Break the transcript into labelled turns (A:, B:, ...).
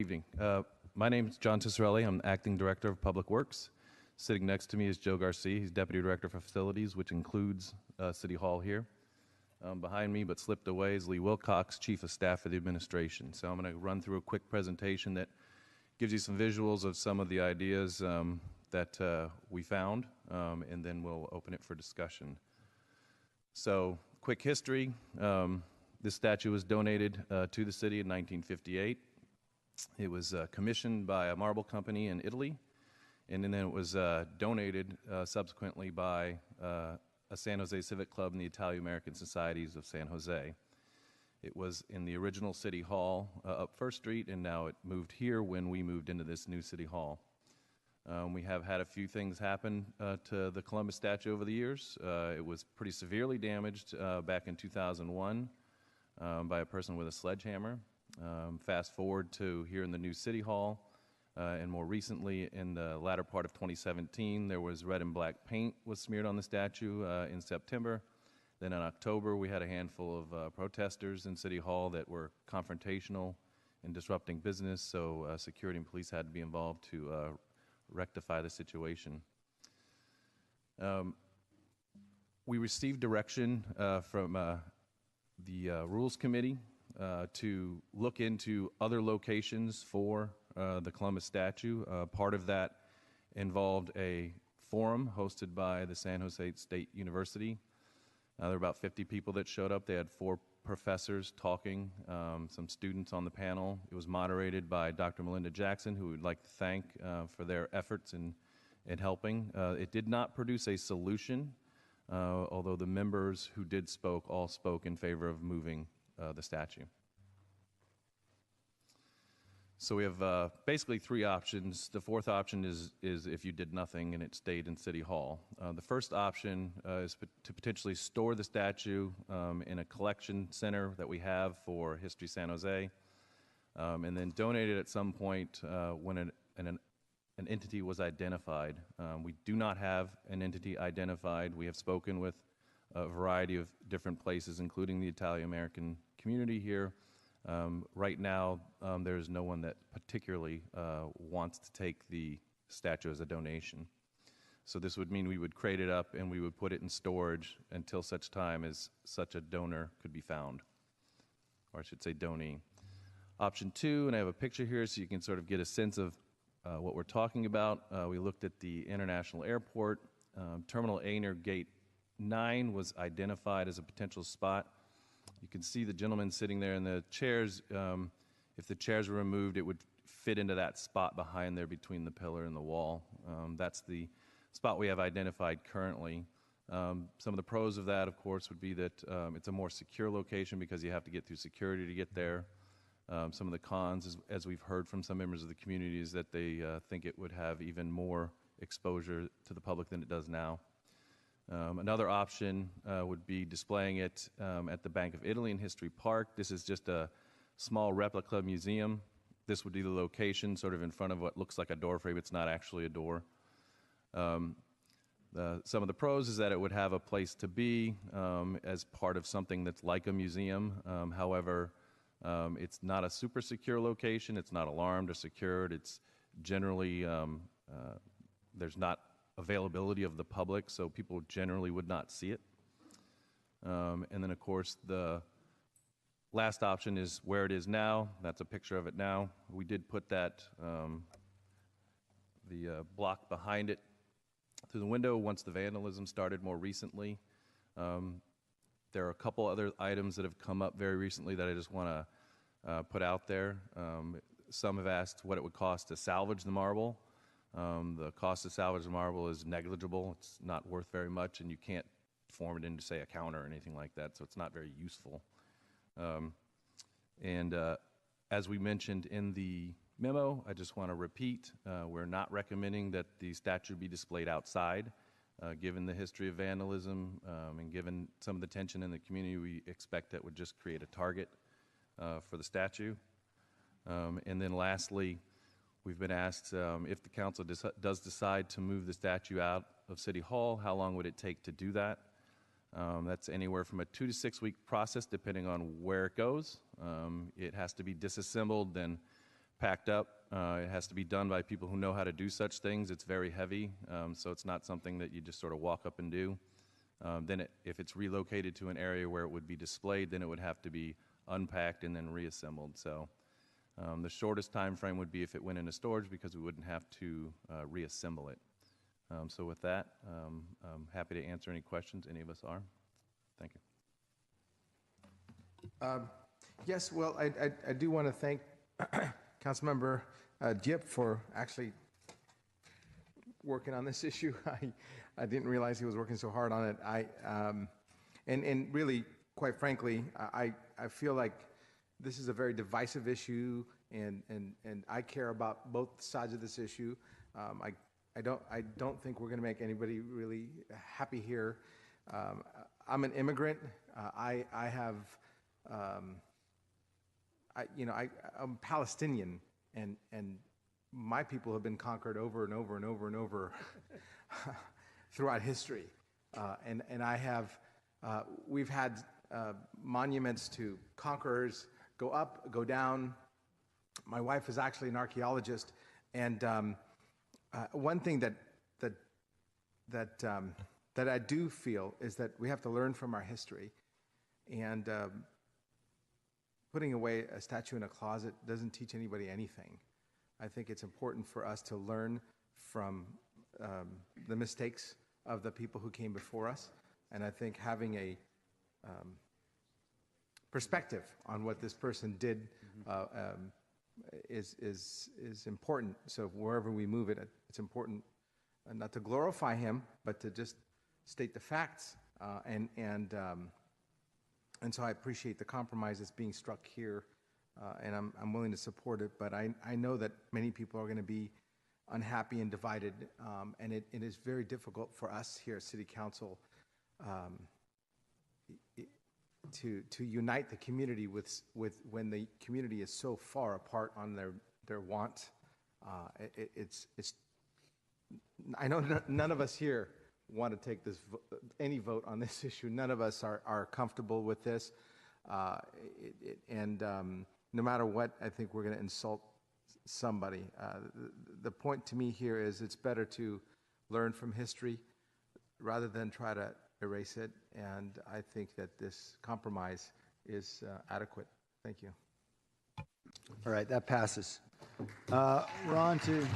A: Evening. My name is John Tisserelli. I'm Acting Director of Public Works. Sitting next to me is Joe Garcia. He's Deputy Director for Facilities, which includes City Hall here. Behind me, but slipped away, is Lee Wilcox, Chief of Staff for the Administration. So I'm going to run through a quick presentation that gives you some visuals of some of the ideas that we found, and then we'll open it for discussion. So, quick history. This statue was donated to the city in 1958. It was commissioned by a marble company in Italy, and then it was donated subsequently by a San Jose Civic Club and the Italo-American Societies of San Jose. It was in the original City Hall up First Street, and now it moved here when we moved into this new City Hall. We have had a few things happen to the Columbus statue over the years. It was pretty severely damaged back in 2001 by a person with a sledgehammer. Fast forward to here in the new City Hall, and more recently in the latter part of 2017, there was red and black paint was smeared on the statue in September. Then in October, we had a handful of protesters in City Hall that were confrontational and disrupting business, so security and police had to be involved to rectify the situation. We received direction from the Rules Committee to look into other locations for the Columbus statue. Part of that involved a forum hosted by the San Jose State University. There were about 50 people that showed up. They had 4 professors talking, some students on the panel. It was moderated by Dr. Melinda Jackson, who we'd like to thank for their efforts in helping. It did not produce a solution, although the members who did all spoke in favor of moving the statue. So we have basically 3 options. The fourth option is if you did nothing and it stayed in City Hall. The first option is to potentially store the statue in a collection center that we have for History San Jose, and then donate it at some point when an entity was identified. We do not have an entity identified. We have spoken with a variety of different places, including the Italo-American community here. Right now, there is no one that particularly wants to take the statue as a donation. So this would mean we would crate it up and we would put it in storage until such time as such a donor could be found, or I should say donee. Option 2, and I have a picture here so you can sort of get a sense of what we're talking about. We looked at the International Airport. Terminal A near Gate 9 was identified as a potential spot. You can see the gentleman sitting there in the chairs. If the chairs were removed, it would fit into that spot behind there between the pillar and the wall. That's the spot we have identified currently. Some of the pros of that, of course, would be that it's a more secure location because you have to get through security to get there. Some of the cons, as we've heard from some members of the community, is that they think it would have even more exposure to the public than it does now. Another option would be displaying it at the Bank of Italy in History Park. This is just a small replica museum. This would be the location sort of in front of what looks like a door frame. It's not actually a door. Some of the pros is that it would have a place to be as part of something that's like a museum. However, it's not a super secure location. It's not alarmed or secured. It's generally, there's not availability of the public, so people generally would not see it. And then, of course, the last option is where it is now. That's a picture of it now. We did put that, the block behind it through the window once the vandalism started more recently. There are a couple other items that have come up very recently that I just want to put out there. Some have asked what it would cost to salvage the marble. The cost to salvage the marble is negligible. It's not worth very much, and you can't form it into, say, a counter or anything like that, so it's not very useful. As we mentioned in the memo, I just want to repeat, we're not recommending that the statue be displayed outside. Given the history of vandalism and given some of the tension in the community, we expect that would just create a target for the statue. And then lastly, we've been asked if the council does decide to move the statue out of City Hall, how long would it take to do that? That's anywhere from a 2 to 6 week process depending on where it goes. It has to be disassembled, then packed up. It has to be done by people who know how to do such things. It's very heavy, so it's not something that you just sort of walk up and do. If it's relocated to an area where it would be displayed, then it would have to be unpacked and then reassembled. So the shortest time frame would be if it went into storage, because we wouldn't have to reassemble it. So with that, I'm happy to answer any questions. Any of us are. Thank you.
B: Yes, well, I do want to thank Councilmember Jip for actually working on this issue. I didn't realize he was working so hard on it. And really, quite frankly, I feel like this is a very divisive issue, and I care about both sides of this issue. I don't think we're going to make anybody really happy here. I'm an immigrant. I'm Palestinian, and my people have been conquered over and over and over and over throughout history. We've had monuments to conquerors go up, go down. My wife is actually an archaeologist, and one thing that I do feel is that we have to learn from our history, and putting away a statue in a closet doesn't teach anybody anything. I think it's important for us to learn from the mistakes of the people who came before us, and I think having a perspective on what this person did is important. So wherever we move it, it's important not to glorify him, but to just state the facts. And so I appreciate the compromise that's being struck here, and I'm willing to support it. But I know that many people are going to be unhappy and divided, and it is very difficult for us here at City Council to unite the community with when the community is so far apart on their want. I know none of us here want to take any vote on this issue. None of us are comfortable with this, and no matter what, I think we're going to insult somebody. The point to me here is it's better to learn from history rather than try to erase it, and I think that this compromise is adequate. Thank you.
C: All right, that passes. We're on to